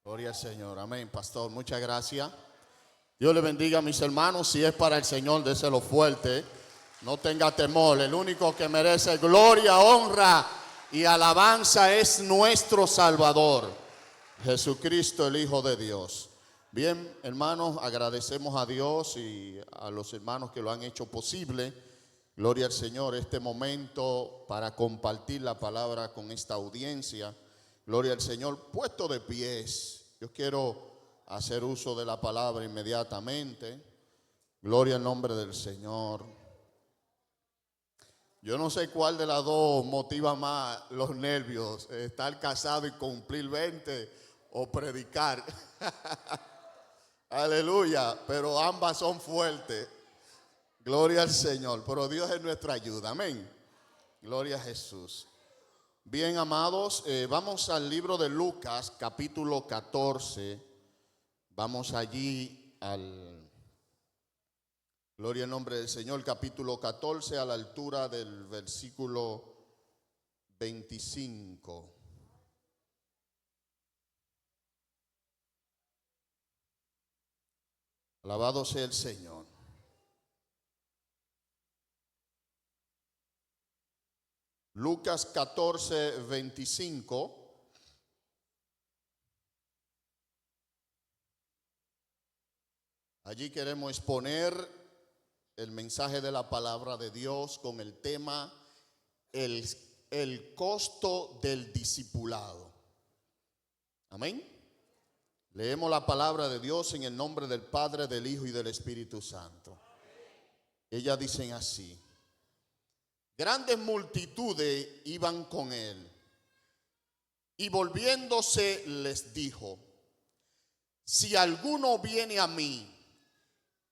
Gloria al Señor, amén, pastor, muchas gracias. Dios le bendiga a mis hermanos. Si es para el Señor, déselo fuerte. No tenga temor. El único que merece gloria, honra y alabanza es nuestro Salvador, Jesucristo, el Hijo de Dios. Bien, hermanos, agradecemos a Dios y a los hermanos que lo han hecho posible. Gloria al Señor, este momento para compartir la palabra con esta audiencia. Gloria al Señor, puesto de pies. Yo quiero hacer uso de la palabra inmediatamente. Gloria al nombre del Señor. Yo no sé cuál de las dos motiva más los nervios, estar casado y cumplir 20 o predicar. Aleluya, pero ambas son fuertes. Gloria al Señor, pero Dios es nuestra ayuda, amén. Gloria a Jesús. Bien, amados, vamos al libro de Lucas, capítulo 14. Vamos allí al, gloria al nombre del Señor, capítulo 14, a la altura del versículo 25. Alabado sea el Señor. Lucas 14, 25. Allí queremos exponer el mensaje de la palabra de Dios con el tema el costo del discipulado. Amén. Leemos la palabra de Dios en el nombre del Padre, del Hijo y del Espíritu Santo. Ellas dicen así: grandes multitudes iban con él, y volviéndose les dijo: si alguno viene a mí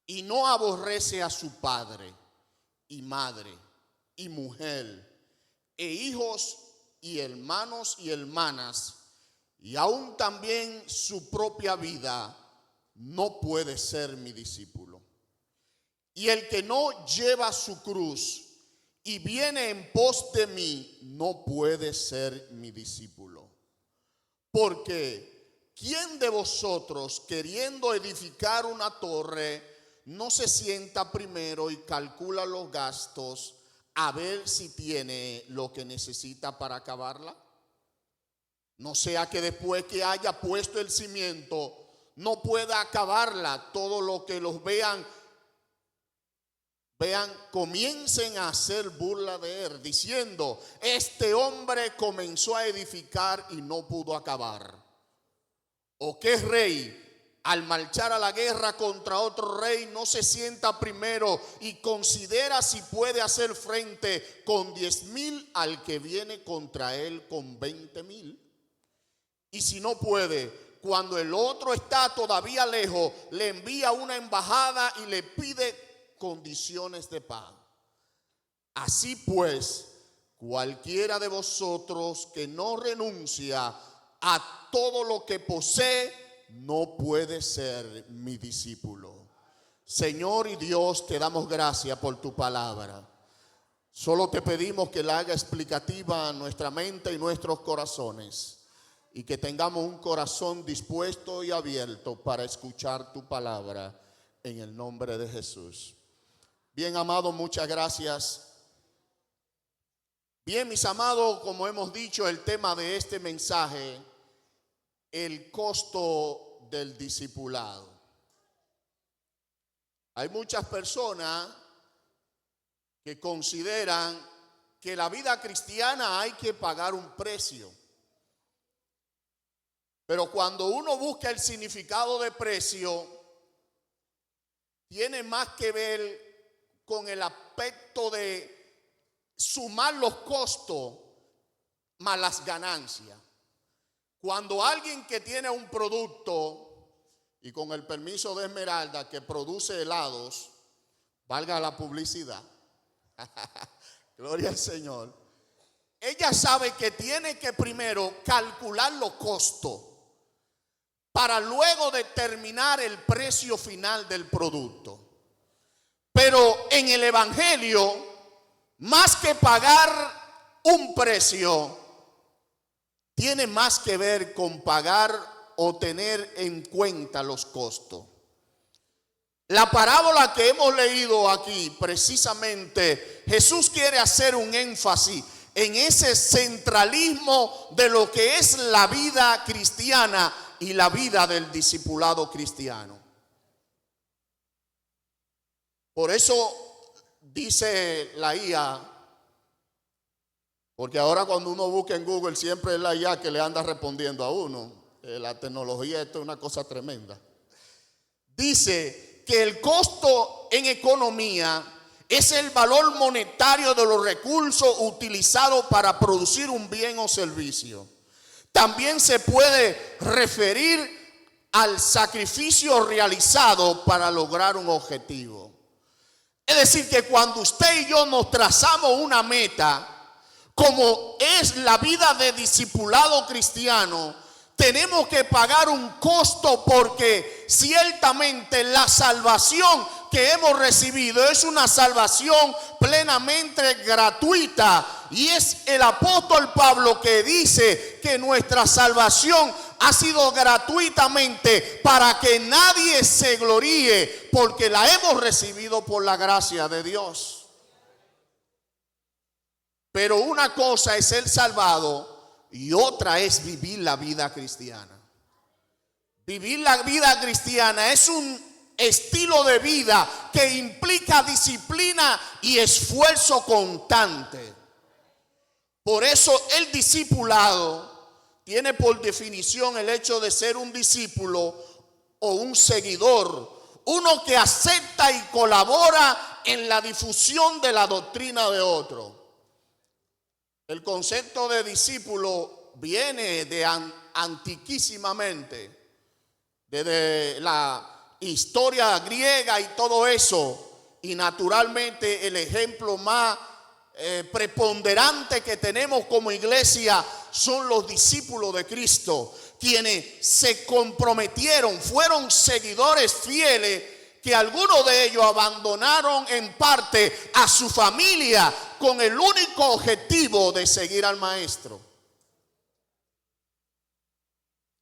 y no aborrece a su padre y madre y mujer e hijos y hermanos y hermanas, y aún también su propia vida, no puede ser mi discípulo. Y el que no lleva su cruz y viene en pos de mí, no puede ser mi discípulo. Porque ¿quién de vosotros, queriendo edificar una torre, no se sienta primero y calcula los gastos a ver si tiene lo que necesita para acabarla? No sea que después que haya puesto el cimiento no pueda acabarla. Todo lo que los vean, comiencen a hacer burla de él, diciendo: este hombre comenzó a edificar y no pudo acabar. ¿O qué rey, al marchar a la guerra contra otro rey, no se sienta primero y considera si puede hacer frente con 10,000 al que viene contra él con 20,000? Y si no puede, cuando el otro está todavía lejos, le envía una embajada y le pide condiciones de paz. Así pues, cualquiera de vosotros que no renuncia a todo lo que posee, no puede ser mi discípulo. Señor y Dios, te damos gracias por tu palabra. Solo te pedimos que la haga explicativa a nuestra mente y nuestros corazones, y que tengamos un corazón dispuesto y abierto para escuchar tu palabra en el nombre de Jesús. Bien, amados, muchas gracias. Bien, mis amados, como hemos dicho, el tema de este mensaje, el costo del discipulado. Hay muchas personas que consideran que la vida cristiana hay que pagar un precio. Pero cuando uno busca el significado de precio, tiene más que ver con el aspecto de sumar los costos más las ganancias. Cuando alguien que tiene un producto, y con el permiso de Esmeralda, que produce helados, valga la publicidad, gloria al Señor, ella sabe que tiene que primero calcular los costos para luego determinar el precio final del producto. Pero en el evangelio, más que pagar un precio, tiene más que ver con pagar o tener en cuenta los costos. La parábola que hemos leído aquí, precisamente, Jesús quiere hacer un énfasis en ese centralismo de lo que es la vida cristiana y la vida del discipulado cristiano. Por eso dice la IA, porque ahora cuando uno busca en Google siempre es la IA que le anda respondiendo a uno. La tecnología, esto es una cosa tremenda. Dice que el costo en economía es el valor monetario de los recursos utilizados para producir un bien o servicio. También se puede referir al sacrificio realizado para lograr un objetivo. Es decir, que cuando usted y yo nos trazamos una meta, como es la vida de discipulado cristiano, tenemos que pagar un costo, porque ciertamente la salvación que hemos recibido es una salvación plenamente gratuita. Y es el apóstol Pablo que dice que nuestra salvación ha sido gratuitamente para que nadie se gloríe, porque la hemos recibido por la gracia de Dios. Pero una cosa es ser salvado y otra es vivir la vida cristiana. Vivir la vida cristiana es un estilo de vida que implica disciplina y esfuerzo constante. Por eso el discipulado tiene por definición el hecho de ser un discípulo o un seguidor, uno que acepta y colabora en la difusión de la doctrina de otro. El concepto de discípulo viene de antiquísimamente, desde la historia griega y todo eso, y naturalmente el ejemplo más preponderante que tenemos como iglesia son los discípulos de Cristo, quienes se comprometieron, fueron seguidores fieles, que algunos de ellos abandonaron en parte a su familia con el único objetivo de seguir al maestro.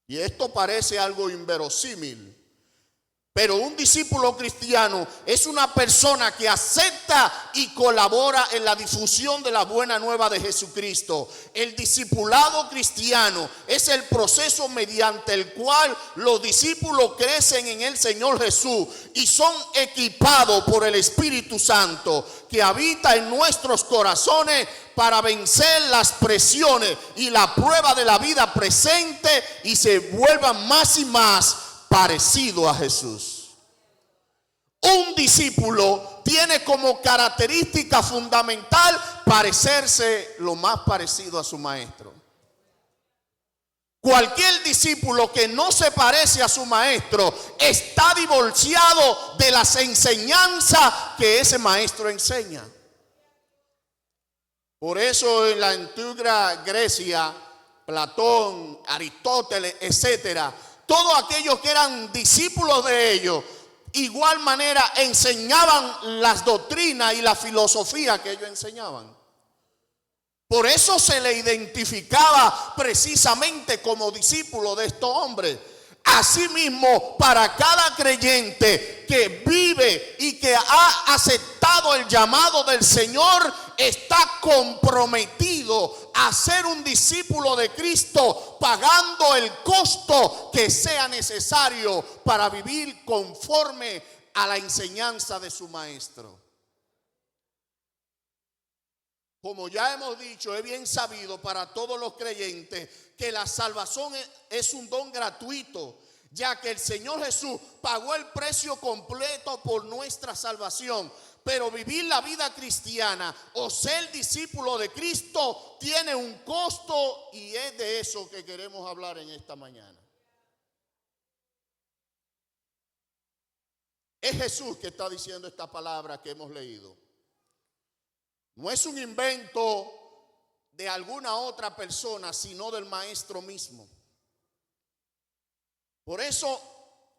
Y esto parece algo inverosímil, pero un discípulo cristiano es una persona que acepta y colabora en la difusión de la buena nueva de Jesucristo. El discipulado cristiano es el proceso mediante el cual los discípulos crecen en el Señor Jesús y son equipados por el Espíritu Santo que habita en nuestros corazones para vencer las presiones y la prueba de la vida presente y se vuelvan más y más parecido a Jesús. Un discípulo tiene como característica fundamental parecerse lo más parecido a su maestro. Cualquier discípulo que no se parece a su maestro está divorciado de las enseñanzas que ese maestro enseña. Por eso en la antigua Grecia, Platón, Aristóteles, etcétera, todos aquellos que eran discípulos de ellos, igual manera enseñaban las doctrinas y la filosofía que ellos enseñaban. Por eso se le identificaba precisamente como discípulo de estos hombres. Asimismo, para cada creyente que vive y que ha aceptado el llamado del Señor, está comprometido a ser un discípulo de Cristo, pagando el costo que sea necesario para vivir conforme a la enseñanza de su maestro. Como ya hemos dicho, es bien sabido para todos los creyentes que la salvación es un don gratuito, ya que el Señor Jesús pagó el precio completo por nuestra salvación. Pero vivir la vida cristiana o ser discípulo de Cristo tiene un costo, y es de eso que queremos hablar en esta mañana. Es Jesús que está diciendo esta palabra que hemos leído. No es un invento de alguna otra persona, sino del maestro mismo. Por eso,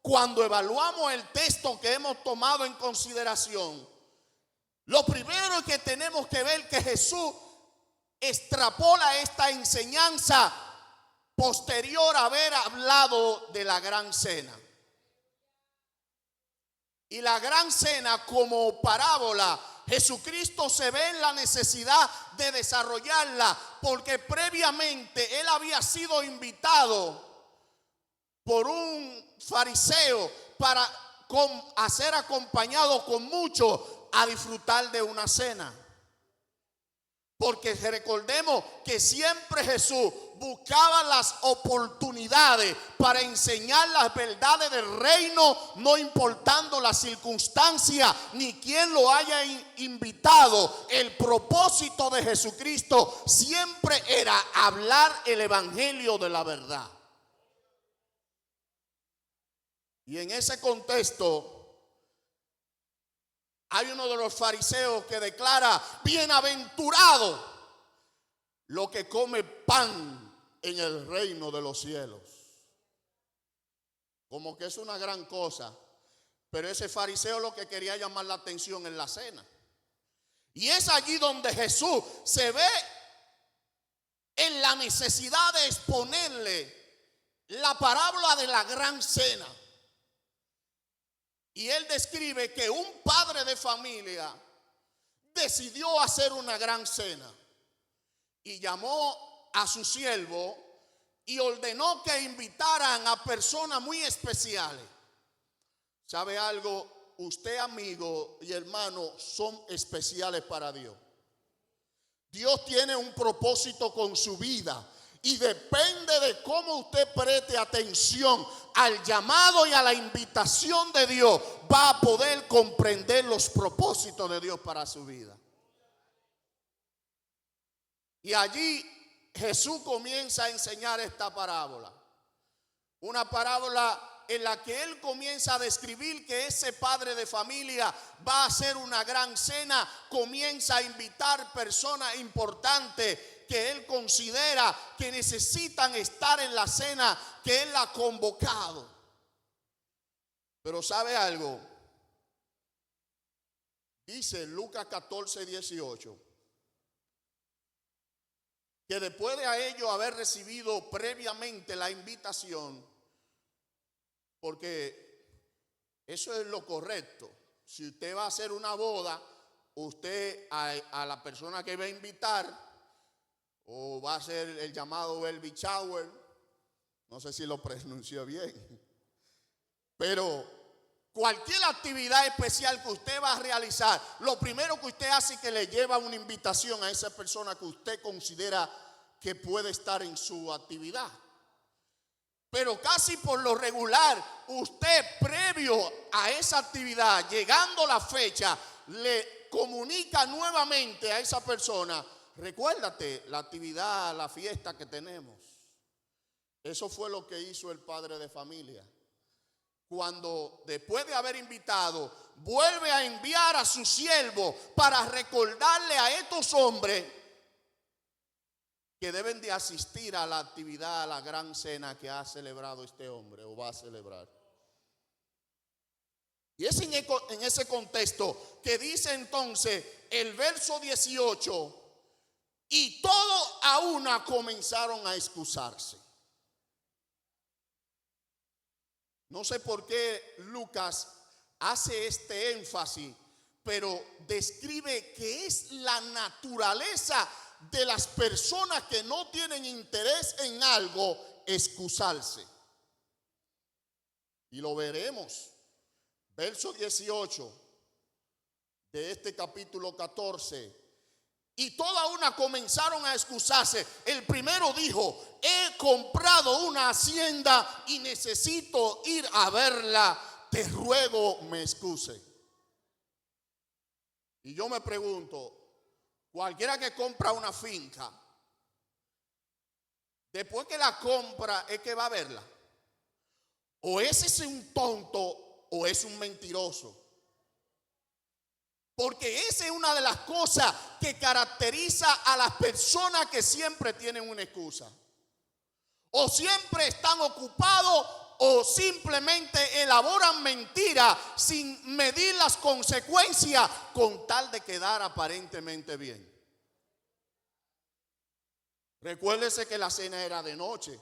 cuando evaluamos el texto que hemos tomado en consideración, lo primero que tenemos que ver que Jesús extrapola esta enseñanza posterior a haber hablado de la gran cena. Y la gran cena como parábola, Jesucristo se ve en la necesidad de desarrollarla, porque previamente él había sido invitado por un fariseo para ser acompañado con muchos a disfrutar de una cena. Porque recordemos que siempre Jesús buscaba las oportunidades para enseñar las verdades del reino, no importando la circunstancia ni quién lo haya invitado. El propósito de Jesucristo siempre era hablar el evangelio de la verdad. Y en ese contexto hay uno de los fariseos que declara: bienaventurado lo que come pan en el reino de los cielos. Como que es una gran cosa, pero ese fariseo lo que quería llamar la atención en la cena. Y es allí donde Jesús se ve en la necesidad de exponerle la parábola de la gran cena. Y él describe que un padre de familia decidió hacer una gran cena y llamó a su siervo y ordenó que invitaran a personas muy especiales. ¿Sabe algo? Usted, amigo y hermano, son especiales para Dios. Dios tiene un propósito con su vida. Y depende de cómo usted preste atención al llamado y a la invitación de Dios, va a poder comprender los propósitos de Dios para su vida. Y allí Jesús comienza a enseñar esta parábola. Una parábola en la que él comienza a describir que ese padre de familia va a hacer una gran cena, comienza a invitar personas importantes que él considera que necesitan estar en la cena que él ha convocado. Pero ¿sabe algo? Dice Lucas 14:18 que después de a ellos haber recibido previamente la invitación, porque eso es lo correcto. Si usted va a hacer una boda, usted a la persona que va a invitar, o va a ser el llamado baby shower, no sé si lo pronunció bien, pero cualquier actividad especial que usted va a realizar, lo primero que usted hace es que le lleva una invitación a esa persona que usted considera que puede estar en su actividad. Pero casi por lo regular, usted previo a esa actividad, llegando la fecha, le comunica nuevamente a esa persona: recuérdate la actividad, la fiesta que tenemos. Eso fue lo que hizo el padre de familia. Cuando después de haber invitado, vuelve a enviar a su siervo para recordarle a estos hombres que deben de asistir a la actividad, a la gran cena que ha celebrado este hombre o va a celebrar. Y es en ese contexto que dice entonces el verso 18: y todos a una comenzaron a excusarse. No sé por qué Lucas hace este énfasis, pero describe que es la naturaleza de las personas que no tienen interés en algo excusarse. Y lo veremos. Verso 18 de este capítulo 14. Y toda una comenzaron a excusarse. El primero dijo: he comprado una hacienda y necesito ir a verla. Te ruego me excuse. Y yo me pregunto, cualquiera que compra una finca, después que la compra, ¿es que va a verla? O ese es un tonto o es un mentiroso. Porque esa es una de las cosas que caracteriza a las personas que siempre tienen una excusa. O siempre están ocupados o simplemente elaboran mentiras sin medir las consecuencias con tal de quedar aparentemente bien. Recuérdese que la cena era de noche.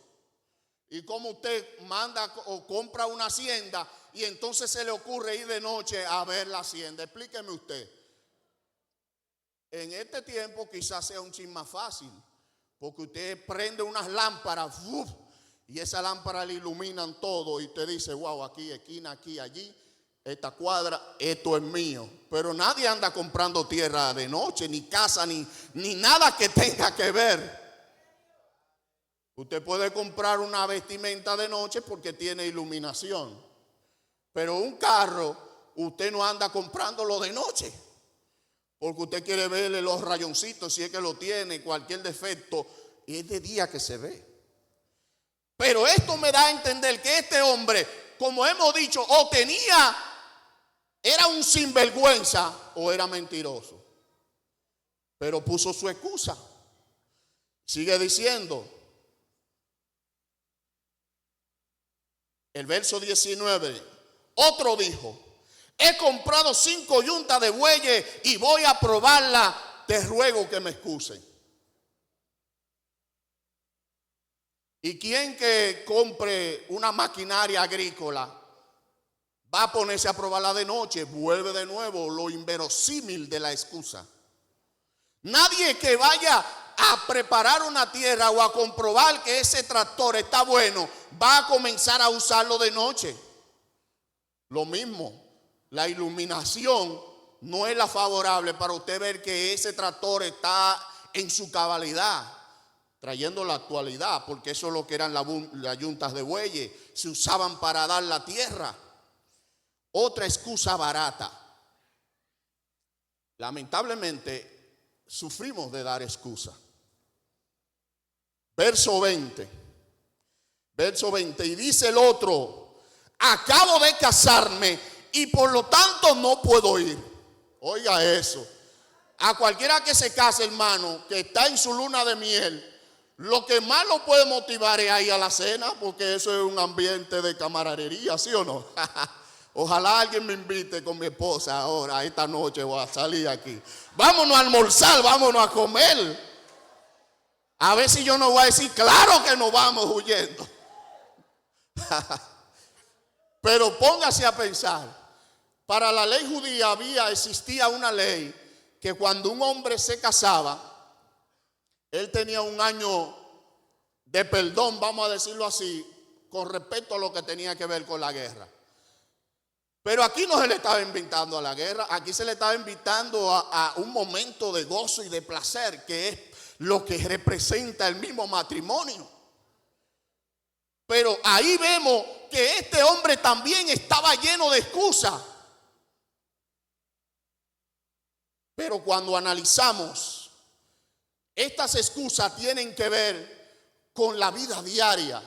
Y como usted manda o compra una hacienda y entonces se le ocurre ir de noche a ver la hacienda. Explíqueme usted. En este tiempo quizás sea un chin más fácil, porque usted prende unas lámparas y esas lámparas le iluminan todo y usted dice, wow, aquí, esquina, aquí, allí, esta cuadra, esto es mío. Pero nadie anda comprando tierra de noche, ni casa, ni nada que tenga que ver. Usted puede comprar una vestimenta de noche porque tiene iluminación, pero un carro usted no anda comprándolo de noche, porque usted quiere verle los rayoncitos, si es que lo tiene, cualquier defecto, y es de día que se ve. Pero esto me da a entender que este hombre, como hemos dicho, o era un sinvergüenza o era mentiroso, pero puso su excusa. Sigue diciendo el verso 19, otro dijo, he comprado 5 yuntas de bueyes y voy a probarla, te ruego que me excusen. ¿Y quién que compre una maquinaria agrícola va a ponerse a probarla de noche? Vuelve de nuevo lo inverosímil de la excusa. Nadie que vaya a preparar una tierra o a comprobar que ese tractor está bueno va a comenzar a usarlo de noche. Lo mismo, la iluminación no es la favorable para usted ver que ese tractor está en su cabalidad, trayendo la actualidad, porque eso es lo que eran las yuntas de bueyes, se usaban para dar la tierra. Otra excusa barata. Lamentablemente sufrimos de dar excusa. Verso 20, y dice el otro, acabo de casarme y por lo tanto no puedo ir. Oiga eso. A cualquiera que se case, hermano, que está en su luna de miel, lo que más lo puede motivar es ir a la cena, porque eso es un ambiente de camaradería, ¿sí o no? Ojalá alguien me invite con mi esposa ahora, esta noche voy a salir aquí. Vámonos a almorzar, vámonos a comer. A ver si yo no voy a decir, claro que nos vamos huyendo. Pero póngase a pensar, para la ley judía existía una ley que cuando un hombre se casaba, él tenía un año de perdón, vamos a decirlo así, con respecto a lo que tenía que ver con la guerra. Pero aquí no se le estaba invitando a la guerra, aquí se le estaba invitando a un momento de gozo y de placer, que es lo que representa el mismo matrimonio. Pero ahí vemos que este hombre también estaba lleno de excusas. Pero cuando analizamos, estas excusas tienen que ver con la vida diaria.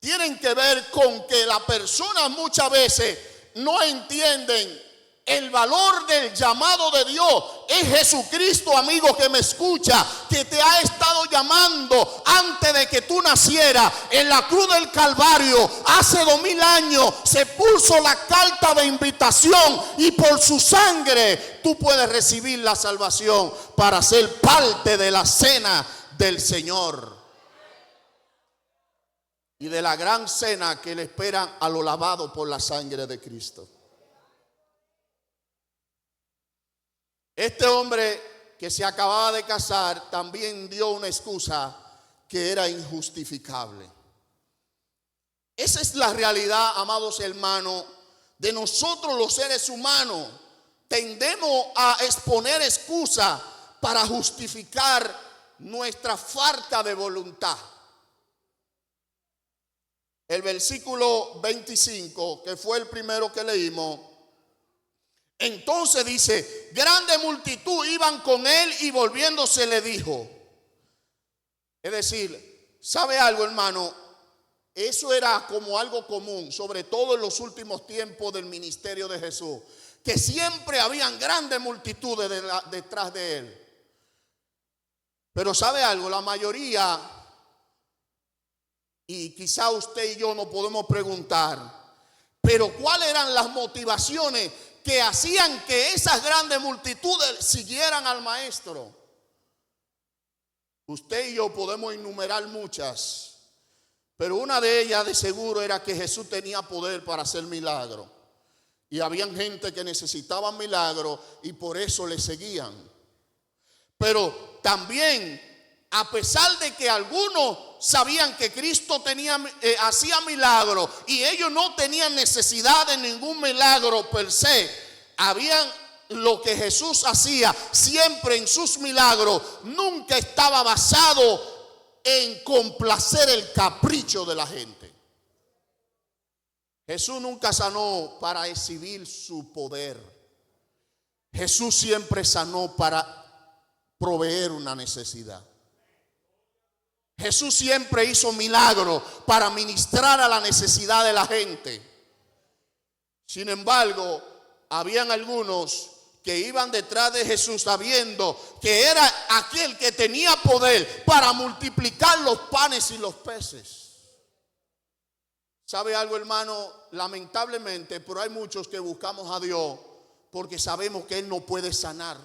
Tienen que ver con que las personas muchas veces no entienden el valor del llamado de Dios. Es Jesucristo, amigo que me escucha, que te ha estado llamando antes de que tú nacieras. En la cruz del Calvario, hace 2000 años, se puso la carta de invitación y por su sangre tú puedes recibir la salvación para ser parte de la cena del Señor y de la gran cena que le esperan a lo lavado por la sangre de Cristo. Este hombre que se acababa de casar también dio una excusa que era injustificable. Esa es la realidad, amados hermanos, de nosotros los seres humanos. Tendemos a exponer excusas para justificar nuestra falta de voluntad. El versículo 25, que fue el primero que leímos, entonces dice, grande multitud iban con él y volviéndose le dijo. Es decir, ¿sabe algo, hermano? Eso era como algo común, sobre todo en los últimos tiempos del ministerio de Jesús, que siempre habían grandes multitudes detrás de él. Pero ¿sabe algo? La mayoría, y quizá usted y yo nos podemos preguntar, pero ¿cuáles eran las motivaciones que hacían que esas grandes multitudes siguieran al maestro? Usted y yo podemos enumerar muchas, Pero una de ellas de seguro era que Jesús tenía poder para hacer milagros. Y habían gente que necesitaba milagros y por eso le seguían. Pero también, a pesar de que algunos sabían que Cristo hacía milagros y ellos no tenían necesidad de ningún milagro per se, habían lo que Jesús hacía siempre en sus milagros, nunca estaba basado en complacer el capricho de la gente. Jesús nunca sanó para exhibir su poder. Jesús siempre sanó para proveer una necesidad. Jesús siempre hizo milagros para ministrar a la necesidad de la gente. Sin embargo, habían algunos que iban detrás de Jesús sabiendo que era aquel que tenía poder para multiplicar los panes y los peces. ¿Sabe algo, hermano? Lamentablemente, pero hay muchos que buscamos a Dios porque sabemos que Él no puede sanar.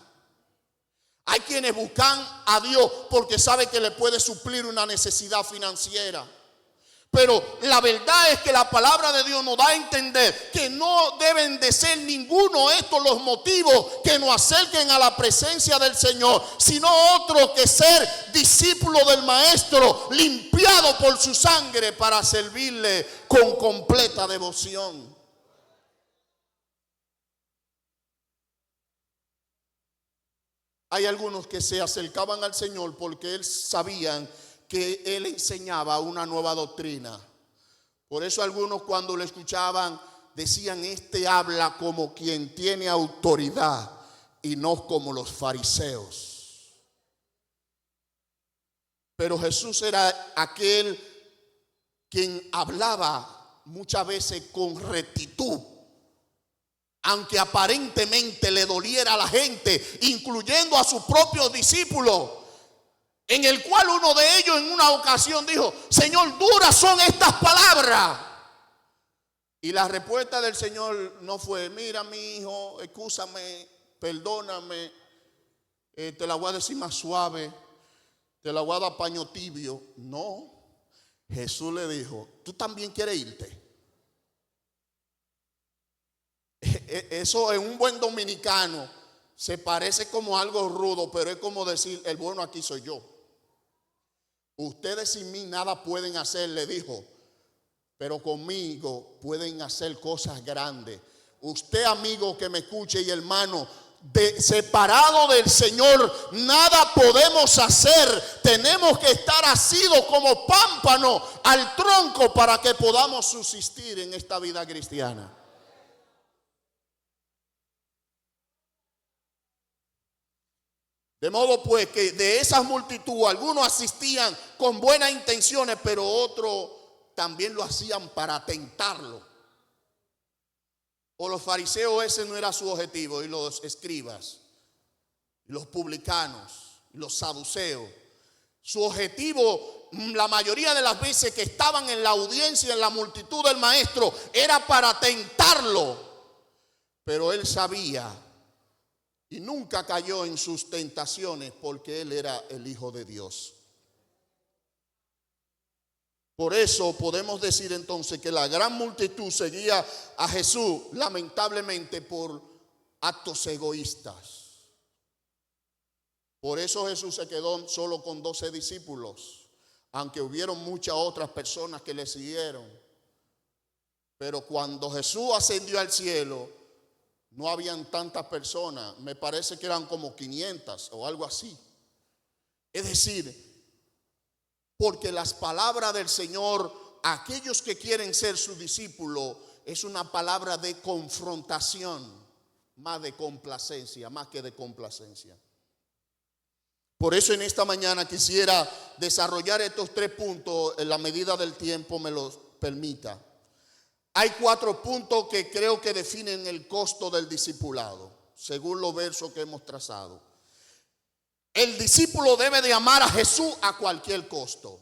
Hay quienes buscan a Dios porque saben que le puede suplir una necesidad financiera. Pero la verdad es que la palabra de Dios nos da a entender que no deben de ser ninguno de estos los motivos que nos acerquen a la presencia del Señor, sino otro que ser discípulo del Maestro, limpiado por su sangre para servirle con completa devoción. Hay algunos que se acercaban al Señor porque Él sabían que Él enseñaba una nueva doctrina. Por eso algunos cuando lo escuchaban decían: este habla como quien tiene autoridad y no como los fariseos. Pero Jesús era aquel quien hablaba muchas veces con rectitud, aunque aparentemente le doliera a la gente, incluyendo a sus propios discípulos, en el cual uno de ellos en una ocasión dijo: Señor, duras son estas palabras. Y la respuesta del Señor no fue: mira, mi hijo, excúsame, perdóname, te la voy a decir más suave, te la voy a dar paño tibio. No, Jesús le dijo: ¿tú también quieres irte? Eso en un buen dominicano se parece como algo rudo, pero es como decir: el bueno aquí soy yo. Ustedes sin mí nada pueden hacer, le dijo, pero conmigo pueden hacer cosas grandes. Usted, amigo que me escuche, y hermano, separado del Señor nada podemos hacer. Tenemos que estar asidos como pámpano al tronco para que podamos subsistir en esta vida cristiana. De modo pues que de esas multitudes algunos asistían con buenas intenciones, pero otros también lo hacían para tentarlo. O los fariseos, ese no era su objetivo, y los escribas, y los publicanos, y los saduceos. Su objetivo, la mayoría de las veces que estaban en la audiencia, en la multitud del maestro, era para tentarlo. Pero él sabía y nunca cayó en sus tentaciones porque él era el Hijo de Dios. Por eso podemos decir entonces que la gran multitud seguía a Jesús, lamentablemente, por actos egoístas. Por eso Jesús se quedó solo con 12 discípulos, aunque hubieron muchas otras personas que le siguieron. Pero cuando Jesús ascendió al cielo, no habían tantas personas, me parece que eran como 500 o algo así. Es decir, porque las palabras del Señor a aquellos que quieren ser sus discípulos es una palabra de confrontación, más de complacencia, más que de complacencia. Por eso en esta mañana quisiera desarrollar estos 3 puntos en la medida del tiempo me los permita. Hay 4 puntos que creo que definen el costo del discipulado, según los versos que hemos trazado. El discípulo debe de amar a Jesús a cualquier costo.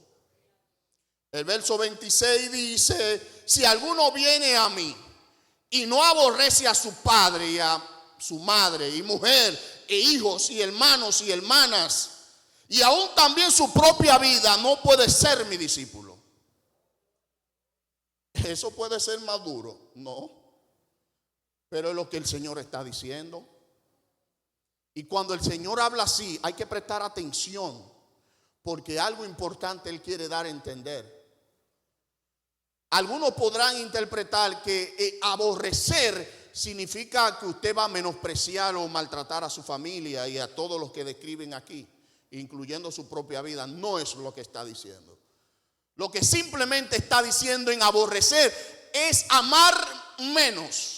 El verso 26 dice: si alguno viene a mí y no aborrece a su padre y a su madre y mujer e hijos y hermanos y hermanas y aún también su propia vida, no puede ser mi discípulo. Eso puede ser más duro, no, pero es lo que el Señor está diciendo. Y cuando el Señor habla así, hay que prestar atención, porque algo importante Él quiere dar a entender. Algunos podrán interpretar que aborrecer significa que usted va a menospreciar o maltratar a su familia y a todos los que describen aquí, incluyendo su propia vida. No es lo que está diciendo. Lo que simplemente está diciendo en aborrecer es amar menos.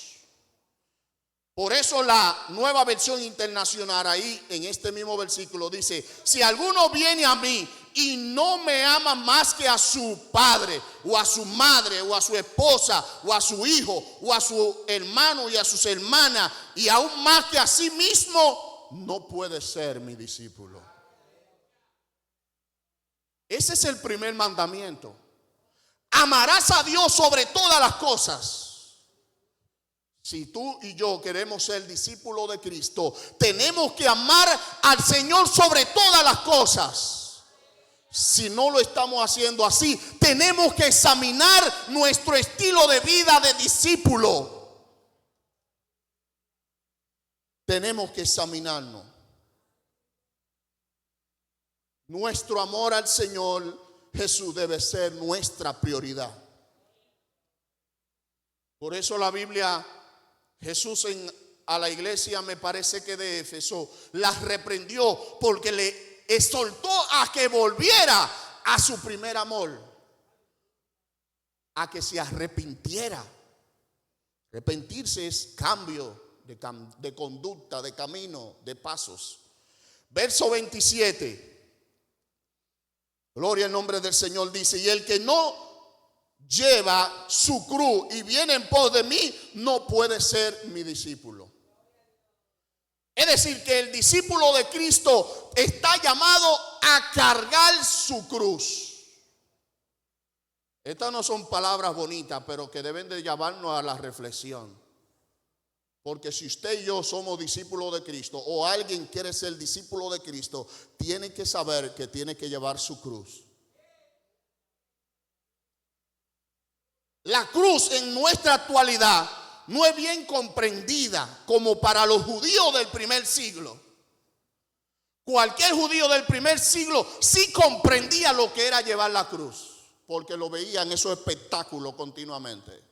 Por eso la Nueva Versión Internacional ahí en este mismo versículo dice: si alguno viene a mí y no me ama más que a su padre o a su madre o a su esposa o a su hijo o a su hermano y a sus hermanas y aún más que a sí mismo, no puede ser mi discípulo. Ese es el primer mandamiento. Amarás a Dios sobre todas las cosas. Si tú y yo queremos ser discípulos de Cristo, tenemos que amar al Señor sobre todas las cosas. Si no lo estamos haciendo así, tenemos que examinar nuestro estilo de vida de discípulo. Tenemos que examinarnos. Nuestro amor al Señor Jesús debe ser nuestra prioridad. Por eso la Biblia, Jesús a la iglesia, me parece que de Éfeso, las reprendió porque le exhortó a que volviera a su primer amor, a que se arrepintiera. Arrepentirse es cambio de conducta, de camino, de pasos. Verso 27. Gloria al nombre del Señor, dice: y el que no lleva su cruz y viene en pos de mí, no puede ser mi discípulo. Es decir, que el discípulo de Cristo está llamado a cargar su cruz. Estas no son palabras bonitas, pero que deben de llevarnos a la reflexión. Porque si usted y yo somos discípulos de Cristo, o alguien quiere ser discípulo de Cristo, tiene que saber que tiene que llevar su cruz. La cruz en nuestra actualidad no es bien comprendida como para los judíos del primer siglo. Cualquier judío del primer siglo sí comprendía lo que era llevar la cruz, porque lo veía en esos espectáculos continuamente.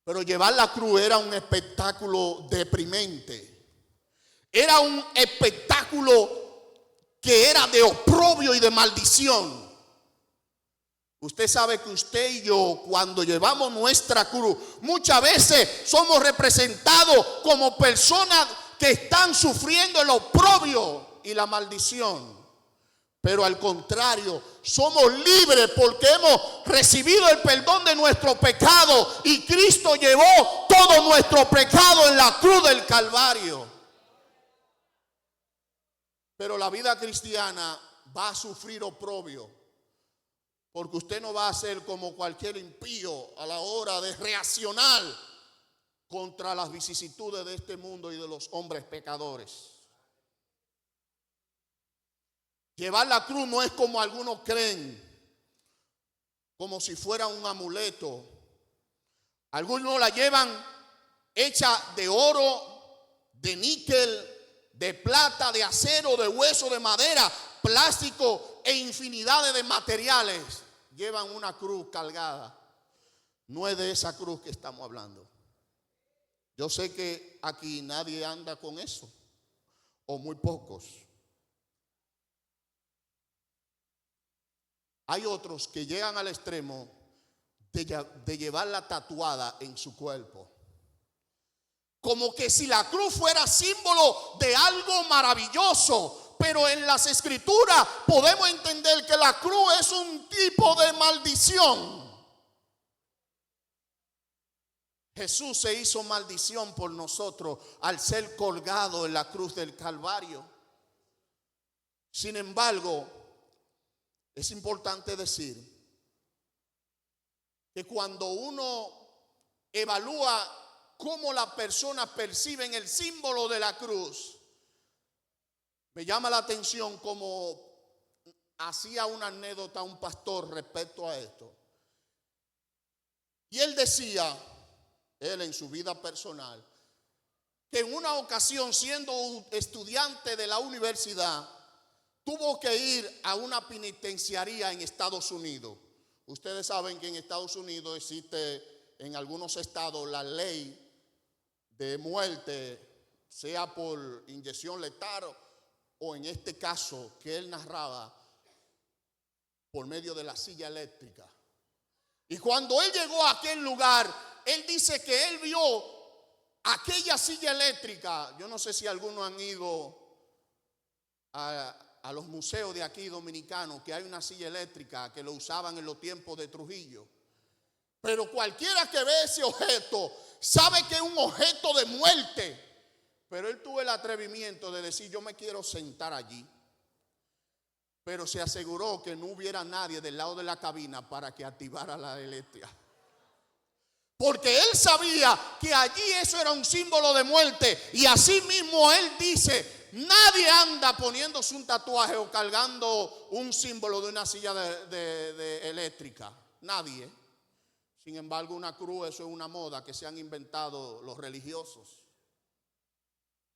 Pero llevar la cruz era un espectáculo deprimente. Era un espectáculo que era de oprobio y de maldición. Usted sabe que usted y yo, cuando llevamos nuestra cruz, muchas veces somos representados como personas que están sufriendo el oprobio y la maldición. Pero al contrario, somos libres porque hemos recibido el perdón de nuestro pecado y Cristo llevó todo nuestro pecado en la cruz del Calvario. Pero la vida cristiana va a sufrir oprobio, porque usted no va a ser como cualquier impío a la hora de reaccionar contra las vicisitudes de este mundo y de los hombres pecadores. Llevar la cruz no es como algunos creen, como si fuera un amuleto. Algunos la llevan hecha de oro, de níquel, de plata, de acero, de hueso, de madera, plástico e infinidades de materiales. Llevan una cruz cargada. No es de esa cruz que estamos hablando. Yo sé que aquí nadie anda con eso, o muy pocos. Hay otros que llegan al extremo de llevarla tatuada en su cuerpo. Como que si la cruz fuera símbolo de algo maravilloso. Pero en las escrituras podemos entender que la cruz es un tipo de maldición. Jesús se hizo maldición por nosotros al ser colgado en la cruz del Calvario. Sin embargo, es importante decir que cuando uno evalúa cómo las personas perciben el símbolo de la cruz, me llama la atención como hacía una anécdota un pastor respecto a esto. Y él decía, él en su vida personal, que en una ocasión, siendo un estudiante de la universidad, tuvo que ir a una penitenciaría en Estados Unidos. Ustedes saben que en Estados Unidos existe en algunos estados la ley de muerte, sea por inyección letal o en este caso que él narraba, por medio de la silla eléctrica. Y cuando él llegó a aquel lugar, él dice que él vio aquella silla eléctrica. Yo no sé si algunos han ido a los museos de aquí dominicanos, que hay una silla eléctrica que lo usaban en los tiempos de Trujillo. Pero cualquiera que ve ese objeto sabe que es un objeto de muerte. Pero él tuvo el atrevimiento de decir, yo me quiero sentar allí. Pero se aseguró que no hubiera nadie del lado de la cabina para que activara la eléctrica. Porque él sabía que allí eso era un símbolo de muerte. Y así mismo él dice, nadie anda poniéndose un tatuaje o cargando un símbolo de una silla de eléctrica. Nadie. Sin embargo, una cruz, eso es una moda que se han inventado los religiosos.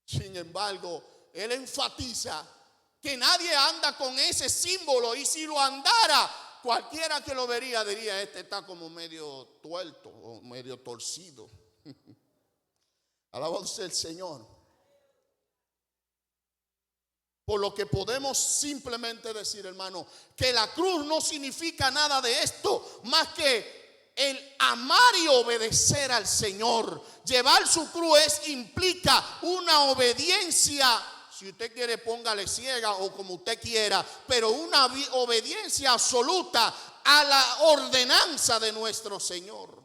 Sin embargo, él enfatiza que nadie anda con ese símbolo, y si lo andara, cualquiera que lo vería diría, este está como medio tuerto o medio torcido. Alabado sea el Señor. Por lo que podemos simplemente decir, hermano, que la cruz no significa nada de esto más que el amar y obedecer al Señor. Llevar su cruz implica una obediencia. Si usted quiere, póngale ciega o como usted quiera, pero una obediencia absoluta a la ordenanza de nuestro Señor.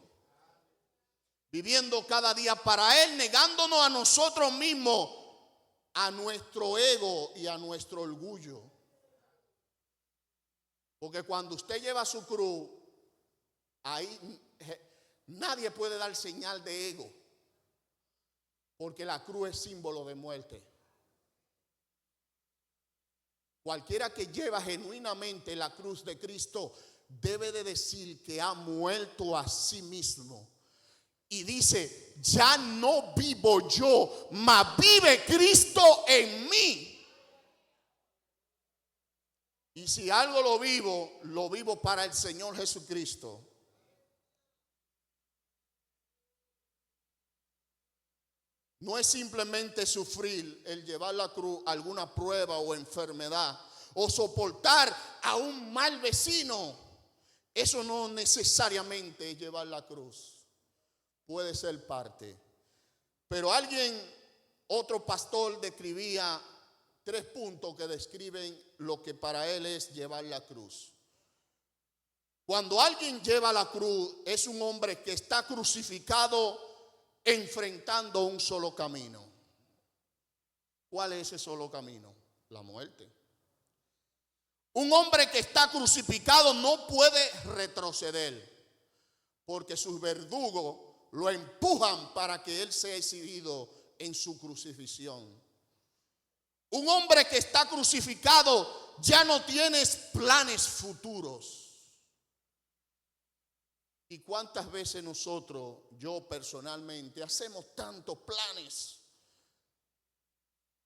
Viviendo cada día para Él, negándonos a nosotros mismos, a nuestro ego y a nuestro orgullo. Porque cuando usted lleva su cruz, ahí nadie puede dar señal de ego. Porque la cruz es símbolo de muerte. Cualquiera que lleva genuinamente la cruz de Cristo debe de decir que ha muerto a sí mismo. Y dice, ya no vivo yo, mas vive Cristo en mí. Y si algo lo vivo para el Señor Jesucristo. No es simplemente sufrir el llevar la cruz, alguna prueba o enfermedad, o soportar a un mal vecino. Eso no necesariamente es llevar la cruz. Puede ser parte. Pero otro pastor describía 3 puntos que describen lo que para él es llevar la cruz. Cuando alguien lleva la cruz, es un hombre que está crucificado enfrentando un solo camino. ¿Cuál es ese solo camino? La muerte. Un hombre que está crucificado no puede retroceder, porque sus verdugos lo empujan para que él sea exhibido en su crucifixión. Un hombre que está crucificado ya no tiene planes futuros. ¿Y cuántas veces nosotros, yo personalmente, hacemos tantos planes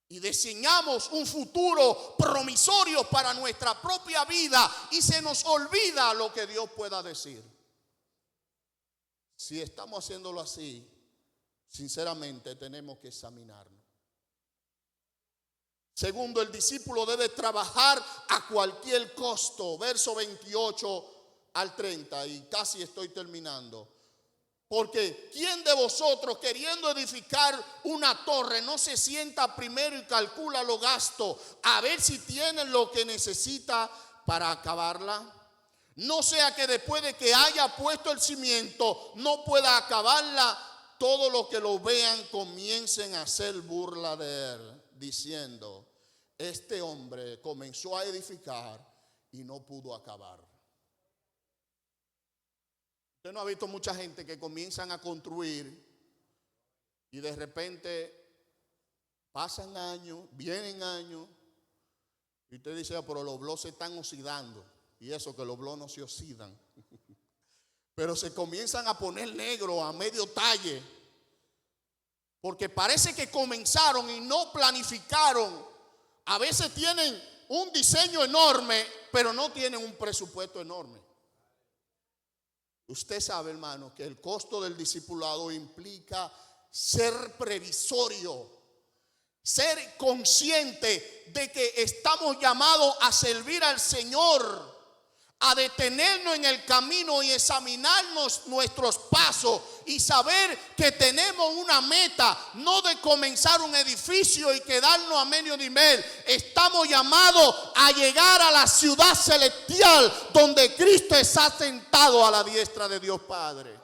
y diseñamos un futuro promisorio para nuestra propia vida y se nos olvida lo que Dios pueda decir? Si estamos haciéndolo así, sinceramente tenemos que examinarnos. Segundo, el discípulo debe trabajar a cualquier costo. Verso 28 al 30, y casi estoy terminando. Porque ¿quién de vosotros, queriendo edificar una torre, no se sienta primero y calcula los gastos a ver si tiene lo que necesita para acabarla? No sea que después de que haya puesto el cimiento no pueda acabarla, todos los que lo vean comiencen a hacer burla de él, diciendo, este hombre comenzó a edificar y no pudo acabar. Usted no ha visto mucha gente que comienzan a construir y de repente pasan años, vienen años, y usted dice, pero los bloques se están oxidando. Y eso que los bloques no se oxidan. pero se comienzan a poner negro a medio talle, porque parece que comenzaron y no planificaron. A veces tienen un diseño enorme, pero no tienen un presupuesto enorme. Usted sabe, hermano, que el costo del discipulado implica ser previsorio, ser consciente de que estamos llamados a servir al Señor, a detenernos en el camino y examinarnos nuestros pasos y saber que tenemos una meta, no de comenzar un edificio y quedarnos a medio nivel. Estamos llamados a llegar a la ciudad celestial donde Cristo está sentado a la diestra de Dios Padre.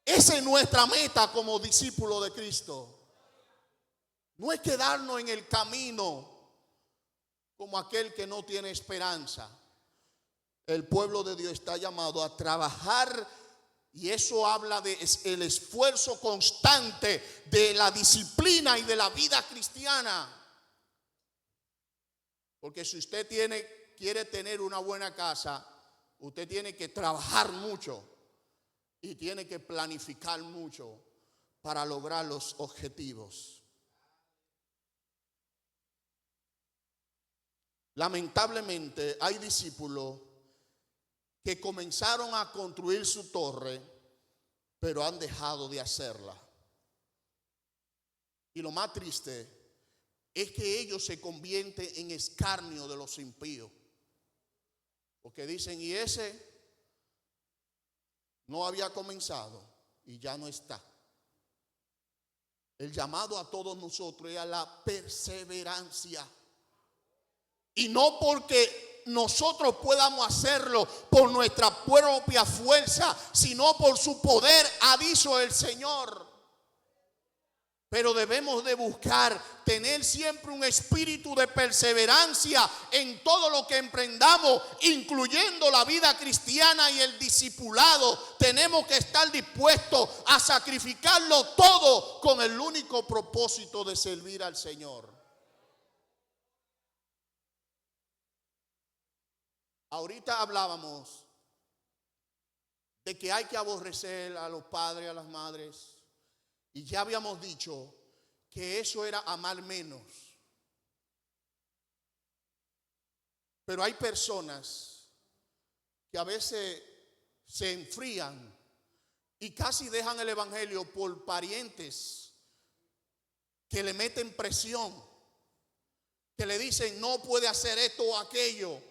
Esa es nuestra meta como discípulos de Cristo. No es quedarnos en el camino como aquel que no tiene esperanza. El pueblo de Dios está llamado a trabajar, y eso habla de el esfuerzo constante de la disciplina y de la vida cristiana. Porque si usted quiere tener una buena casa, usted tiene que trabajar mucho y tiene que planificar mucho para lograr los objetivos. Lamentablemente hay discípulos que comenzaron a construir su torre, pero han dejado de hacerla. Y lo más triste es que ellos se convierten en escarnio de los impíos, porque dicen: y ese no había comenzado y ya no está. El llamado a todos nosotros es a la perseverancia, y no porque nosotros podamos hacerlo por nuestra propia fuerza, sino por su poder, ha dicho el Señor. Pero debemos de buscar tener siempre un espíritu de perseverancia en todo lo que emprendamos, incluyendo la vida cristiana y el discipulado. Tenemos que estar dispuestos a sacrificarlo todo con el único propósito de servir al Señor. Ahorita hablábamos de que hay que aborrecer a los padres, a las madres, y ya habíamos dicho que eso era amar menos. Pero hay personas que a veces se enfrían y casi dejan el evangelio por parientes que le meten presión, que le dicen: no puede hacer esto o aquello.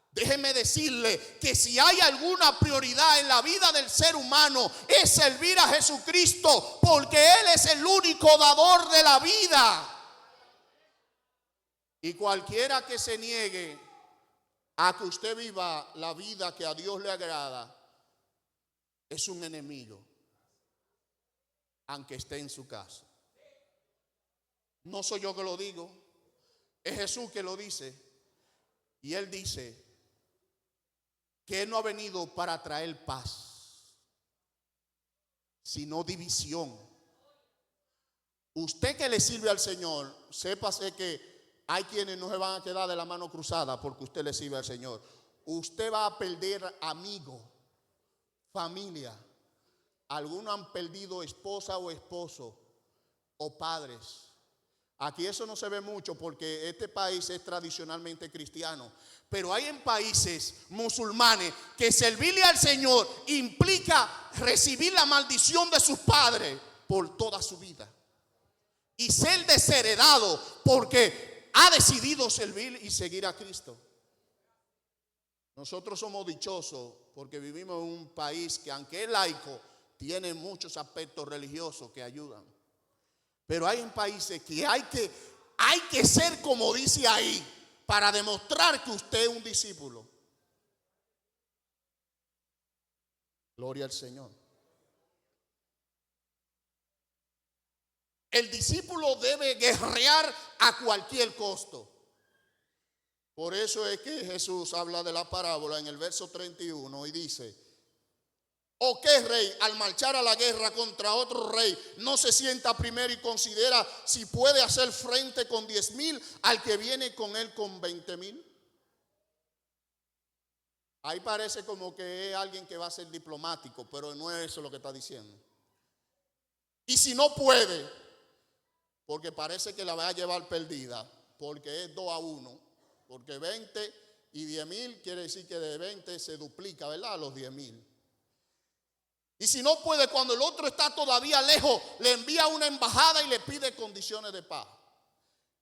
Déjeme decirle que si hay alguna prioridad en la vida del ser humano, es servir a Jesucristo, porque Él es el único dador de la vida. Y cualquiera que se niegue a que usted viva la vida que a Dios le agrada, es un enemigo, aunque esté en su casa. No soy yo que lo digo, es Jesús que lo dice. Y Él dice que Él no ha venido para traer paz, sino división. Usted que le sirve al Señor, sépase que hay quienes no se van a quedar de la mano cruzada porque usted le sirve al Señor. Usted va a perder amigos, familia. Algunos han perdido esposa o esposo o padres. Aquí eso no se ve mucho porque este país es tradicionalmente cristiano. Pero hay en países musulmanes que servirle al Señor implica recibir la maldición de sus padres por toda su vida. Y ser desheredado porque ha decidido servir y seguir a Cristo. Nosotros somos dichosos porque vivimos en un país que, aunque es laico, tiene muchos aspectos religiosos que ayudan. Pero hay en países que hay que ser como dice ahí para demostrar que usted es un discípulo. Gloria al Señor. El discípulo debe guerrear a cualquier costo. Por eso es que Jesús habla de la parábola en el verso 31 y dice: ¿o qué rey al marchar a la guerra contra otro rey no se sienta primero y considera si puede hacer frente con 10,000 al que viene con él con 20,000? Ahí parece como que es alguien que va a ser diplomático, pero no es eso lo que está diciendo. Y si no puede, porque parece que la va a llevar perdida, porque es 2-1, porque 20 y 10,000 quiere decir que de 20 se duplica, ¿verdad? A los 10,000. Y si no puede, cuando el otro está todavía lejos, le envía una embajada y le pide condiciones de paz.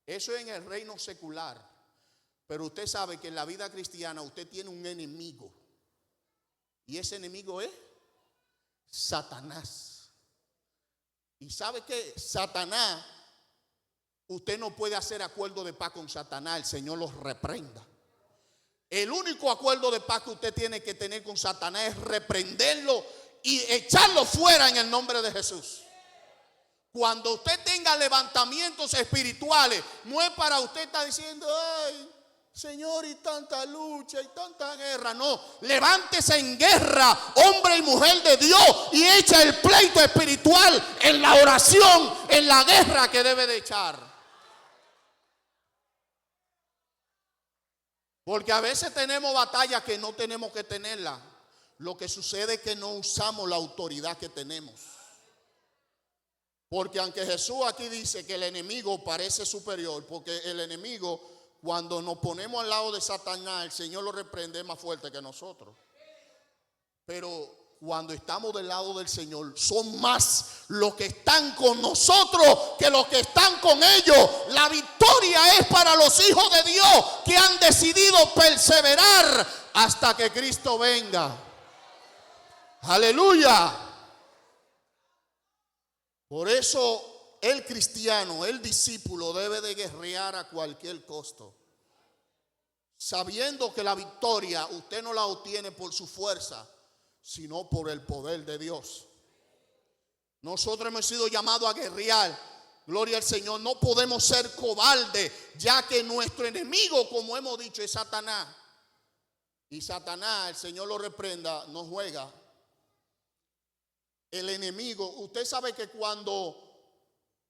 Eso es en el reino secular. Pero usted sabe que en la vida cristiana usted tiene un enemigo. Y ese enemigo es Satanás. Y sabe que Satanás, usted no puede hacer acuerdo de paz con Satanás. El Señor los reprenda. El único acuerdo de paz que usted tiene que tener con Satanás es reprenderlo y echarlo fuera en el nombre de Jesús. Cuando usted tenga levantamientos espirituales, no es para usted estar diciendo, ay, Señor, y tanta lucha y tanta guerra. No, levántese en guerra, hombre y mujer de Dios, y echa el pleito espiritual en la oración, en la guerra que debe de echar. Porque a veces tenemos batallas que no tenemos que tenerlas. Lo que sucede es que no usamos la autoridad que tenemos. Porque aunque Jesús aquí dice que el enemigo parece superior, porque el enemigo, cuando nos ponemos al lado de Satanás, el Señor lo reprende más fuerte que nosotros. Pero cuando estamos del lado del Señor, son más los que están con nosotros que los que están con ellos. La victoria es para los hijos de Dios que han decidido perseverar hasta que Cristo venga. Aleluya. Por eso el cristiano, el discípulo debe de guerrear a cualquier costo, sabiendo que la victoria usted no la obtiene por su fuerza, sino por el poder de Dios. Nosotros hemos sido llamados a guerrear. Gloria al Señor. No podemos ser cobardes, ya que nuestro enemigo, como hemos dicho, es Satanás. Y Satanás, el Señor lo reprenda, no juega. El enemigo, usted sabe que cuando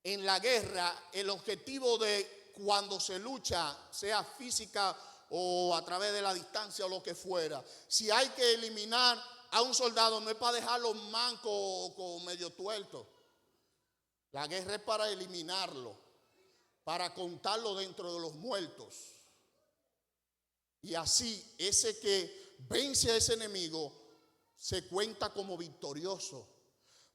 en la guerra, el objetivo de cuando se lucha, sea física o a través de la distancia o lo que fuera, si hay que eliminar a un soldado, no es para dejarlo manco o medio tuerto. La guerra es para eliminarlo, para contarlo dentro de los muertos. Y así, ese que vence a ese enemigo se cuenta como victorioso.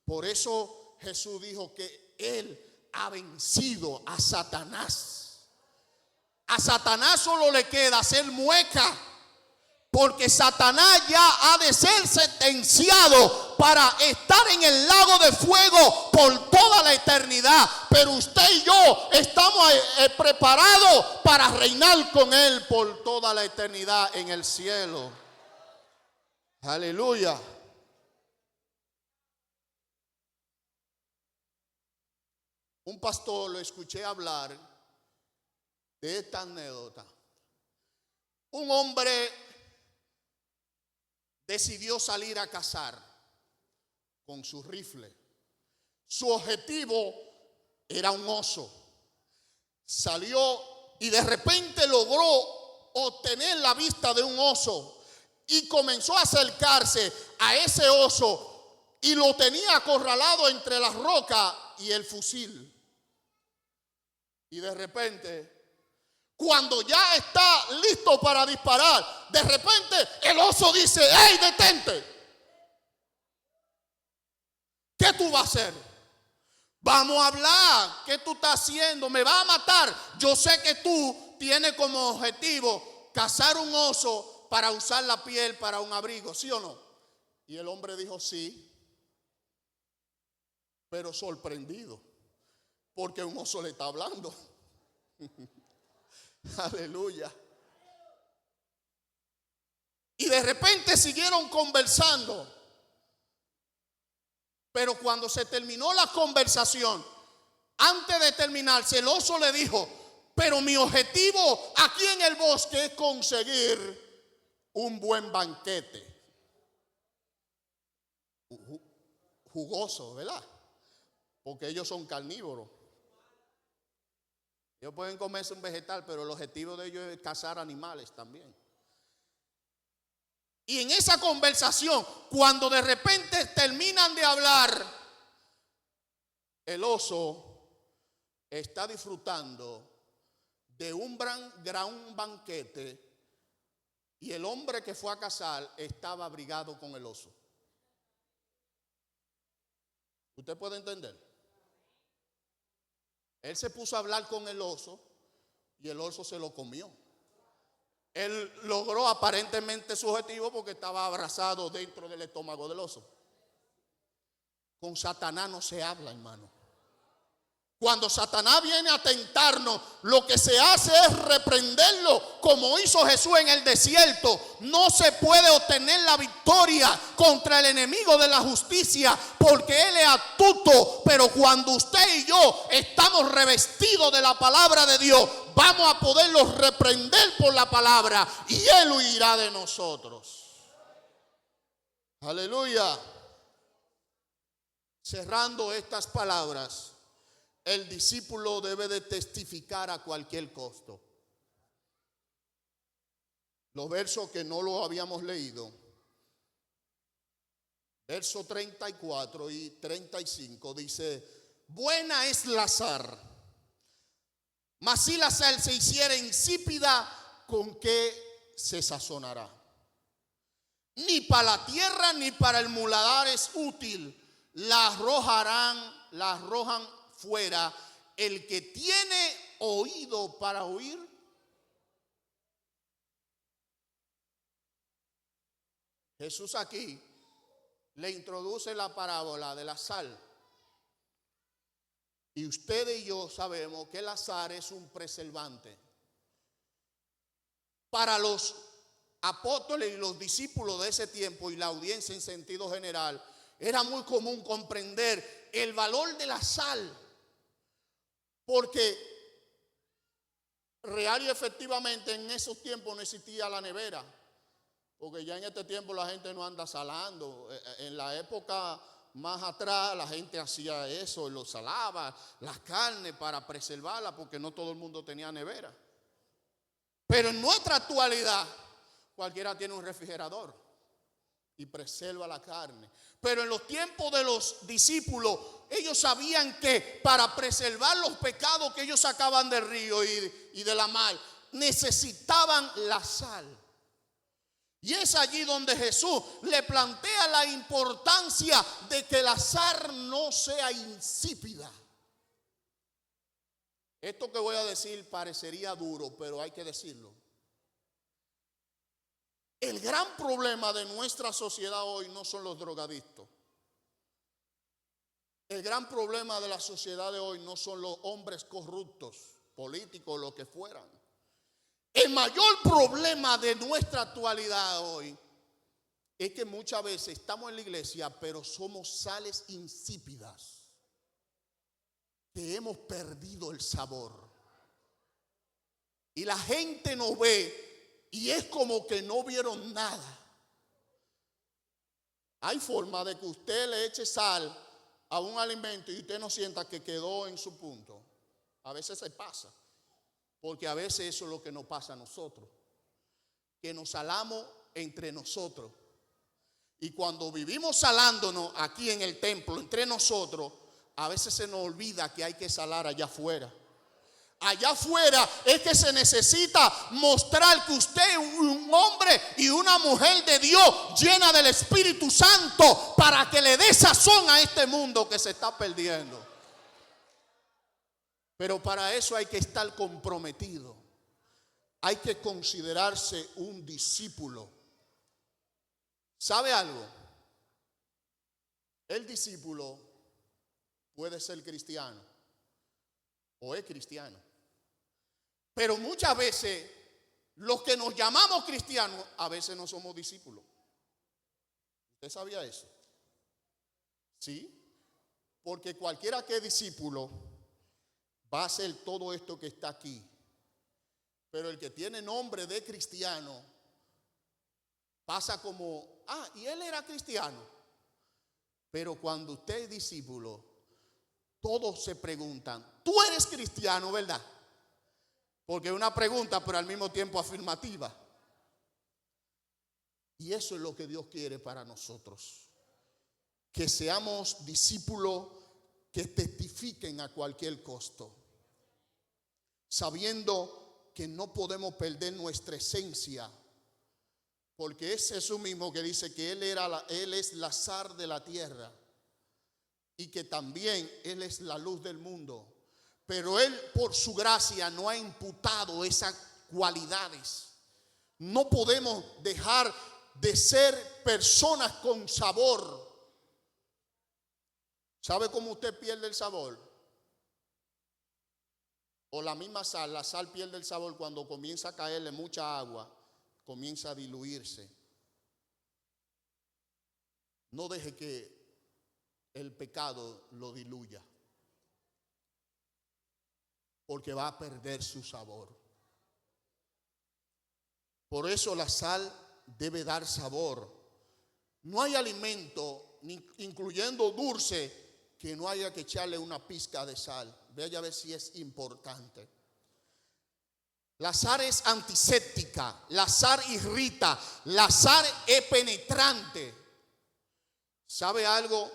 Por eso Jesús dijo que Él ha vencido a Satanás. A Satanás solo le queda hacer mueca, porque Satanás ya ha de ser sentenciado para estar en el lago de fuego por toda la eternidad. Pero usted y yo estamos preparados para reinar con Él por toda la eternidad en el cielo. Aleluya. Un pastor lo escuché hablar de esta anécdota. Un hombre decidió salir a cazar con su rifle. Su objetivo era un oso. Salió y de repente logró obtener la vista de un oso y comenzó a acercarse a ese oso y lo tenía acorralado entre las rocas y el fusil. Y de repente, cuando ya está listo para disparar, de repente el oso dice, ¡hey, detente! ¿Qué tú vas a hacer? Vamos a hablar. ¿Qué tú estás haciendo? ¿Me vas a matar? Yo sé que tú tienes como objetivo cazar un oso para usar la piel para un abrigo, ¿sí o no? Y el hombre dijo sí, pero sorprendido, porque un oso le está hablando. Aleluya. Y de repente siguieron conversando. Pero cuando se terminó la conversación, antes de terminarse, el oso le dijo, pero mi objetivo aquí en el bosque es conseguir un buen banquete. Jugoso, ¿verdad? Porque ellos son carnívoros. Ellos pueden comerse un vegetal, pero el objetivo de ellos es cazar animales también. Y en esa conversación, cuando de repente terminan de hablar, el oso está disfrutando de un gran banquete y el hombre que fue a cazar estaba abrigado con el oso. ¿Usted puede entender? Él se puso a hablar con el oso y el oso se lo comió. Él logró aparentemente su objetivo porque estaba abrazado dentro del estómago del oso. Con Satanás no se habla, hermano. Cuando Satanás viene a tentarnos, lo que se hace es reprenderlo, como hizo Jesús en el desierto. No se puede obtener la victoria contra el enemigo de la justicia, porque él es astuto. Pero cuando usted y yo estamos revestidos de la palabra de Dios, vamos a poderlo reprender por la palabra y él huirá de nosotros. Aleluya. Cerrando estas palabras, el discípulo debe de testificar a cualquier costo. Los versos que no lo habíamos leído, versos 34 y 35, dice: buena es la sal, mas si la sal se hiciera insípida, ¿con qué se sazonará? Ni para la tierra ni para el muladar es útil. La arrojan fuera. El que tiene oído para oír, Jesús aquí le introduce la parábola de la sal. Y usted y yo sabemos que la sal es un preservante. Para los apóstoles y los discípulos de ese tiempo y la audiencia en sentido general, era muy común comprender el valor de la sal. Porque real y efectivamente en esos tiempos no existía la nevera. Porque ya en este tiempo la gente no anda salando. En la época más atrás la gente hacía eso, lo salaba, las carnes para preservarla, porque no todo el mundo tenía nevera. Pero en nuestra actualidad cualquiera tiene un refrigerador y preserva la carne. Pero en los tiempos de los discípulos, ellos sabían que para preservar los pecados que ellos sacaban del río y de la mar, necesitaban la sal. Y es allí donde Jesús le plantea la importancia de que la sal no sea insípida. Esto que voy a decir parecería duro, pero hay que decirlo. El gran problema de nuestra sociedad hoy no son los drogadictos. El gran problema de la sociedad de hoy no son los hombres corruptos, políticos, lo que fueran. El mayor problema de nuestra actualidad hoy es que muchas veces estamos en la iglesia, pero somos sales insípidas, que hemos perdido el sabor. Y la gente nos ve y es como que no vieron nada. Hay forma de que usted le eche sal a un alimento y usted no sienta que quedó en su punto. A veces se pasa, porque a veces eso es lo que nos pasa a nosotros, que nos salamos entre nosotros. Y cuando vivimos salándonos aquí en el templo entre nosotros, a veces se nos olvida que hay que salar allá afuera. Allá afuera es que se necesita mostrar que usted es un hombre y una mujer de Dios llena del Espíritu Santo, para que le dé sazón a este mundo que se está perdiendo. Pero para eso hay que estar comprometido. Hay que considerarse un discípulo. ¿Sabe algo? El discípulo puede ser cristiano o es cristiano. Pero muchas veces los que nos llamamos cristianos a veces no somos discípulos. ¿Usted sabía eso? Sí, porque cualquiera que es discípulo va a hacer todo esto que está aquí. Pero el que tiene nombre de cristiano pasa como, y él era cristiano. Pero cuando usted es discípulo, todos se preguntan, ¿tú eres cristiano, verdad? Porque es una pregunta, pero al mismo tiempo afirmativa. Y eso es lo que Dios quiere para nosotros. Que seamos discípulos que testifiquen a cualquier costo, sabiendo que no podemos perder nuestra esencia, porque es eso mismo que dice que Él es la sal de la tierra y que también Él es la luz del mundo. Pero Él por su gracia no ha imputado esas cualidades. No podemos dejar de ser personas con sabor. ¿Sabe cómo usted pierde el sabor? O la misma sal, la sal pierde el sabor cuando comienza a caerle mucha agua, comienza a diluirse. No deje que el pecado lo diluya, porque va a perder su sabor. Por eso la sal debe dar sabor. No hay alimento, incluyendo dulce, que no haya que echarle una pizca de sal. Vaya a ver si es importante. La sal es antiséptica, la sal irrita, la sal es penetrante. ¿Sabe algo?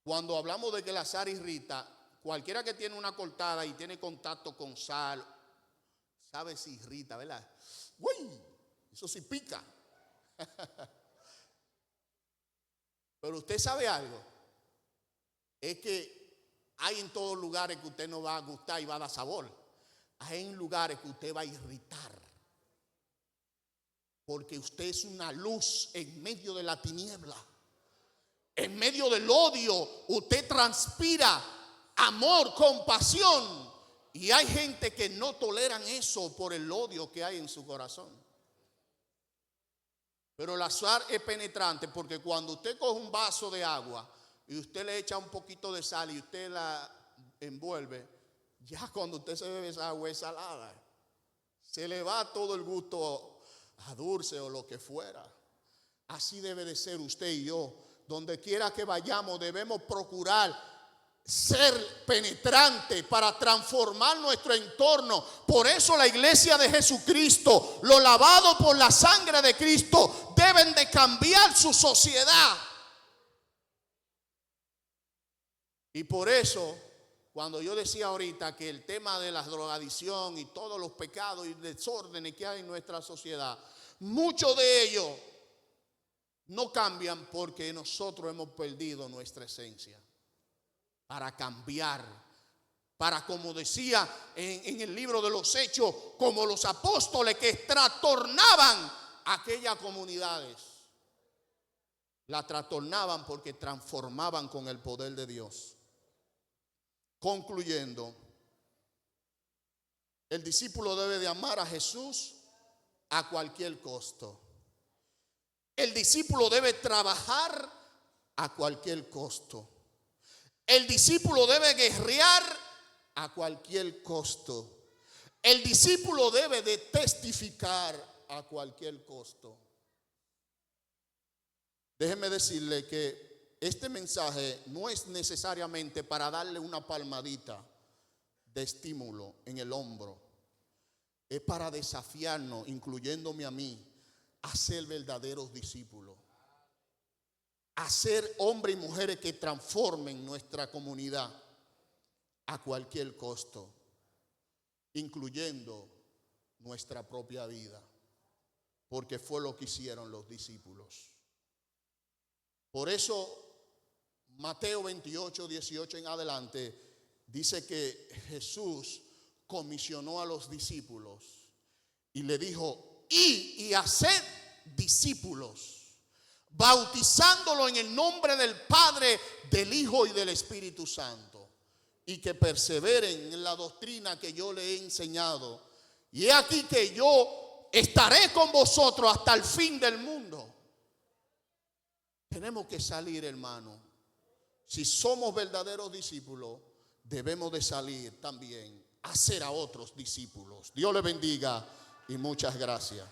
Cuando hablamos de que la sal irrita, cualquiera que tiene una cortada y tiene contacto con sal, sabe si irrita, ¿verdad? ¡Uy! Eso sí pica. Pero usted sabe algo, es que hay en todos lugares que usted no va a gustar y va a dar sabor. Hay en lugares que usted va a irritar, porque usted es una luz en medio de la tiniebla. En medio del odio usted transpira amor, compasión, y hay gente que no toleran eso por el odio que hay en su corazón. Pero la sal es penetrante, porque cuando usted coge un vaso de agua y usted le echa un poquito de sal y usted la envuelve, ya cuando usted se bebe esa agua es salada. Se le va todo el gusto a dulce o lo que fuera. Así debe de ser usted y yo. Donde quiera que vayamos debemos procurar ser penetrante para transformar nuestro entorno. Por eso la iglesia de Jesucristo, los lavados por la sangre de Cristo, deben de cambiar su sociedad. Y por eso, cuando yo decía ahorita que el tema de la drogadicción y todos los pecados y desórdenes que hay en nuestra sociedad, muchos de ellos no cambian porque nosotros hemos perdido nuestra esencia. Para cambiar, para, como decía en el libro de los Hechos, como los apóstoles que trastornaban aquellas comunidades. La trastornaban porque transformaban con el poder de Dios. Concluyendo, el discípulo debe de amar a Jesús a cualquier costo. El discípulo debe trabajar a cualquier costo. El discípulo debe guerrear a cualquier costo. El discípulo debe de testificar a cualquier costo. Déjeme decirle que este mensaje no es necesariamente para darle una palmadita de estímulo en el hombro. Es para desafiarnos, incluyéndome a mí, a ser verdaderos discípulos. A ser hombres y mujeres que transformen nuestra comunidad a cualquier costo, incluyendo nuestra propia vida, porque fue lo que hicieron los discípulos. Por eso Mateo 28, 18 en adelante dice que Jesús comisionó a los discípulos y le dijo: y haced discípulos, bautizándolo en el nombre del Padre, del Hijo y del Espíritu Santo, y que perseveren en la doctrina que yo le he enseñado. Y he aquí que yo estaré con vosotros hasta el fin del mundo. Tenemos que salir, hermano. Si somos verdaderos discípulos, debemos de salir también a hacer a otros discípulos. Dios le bendiga y muchas gracias.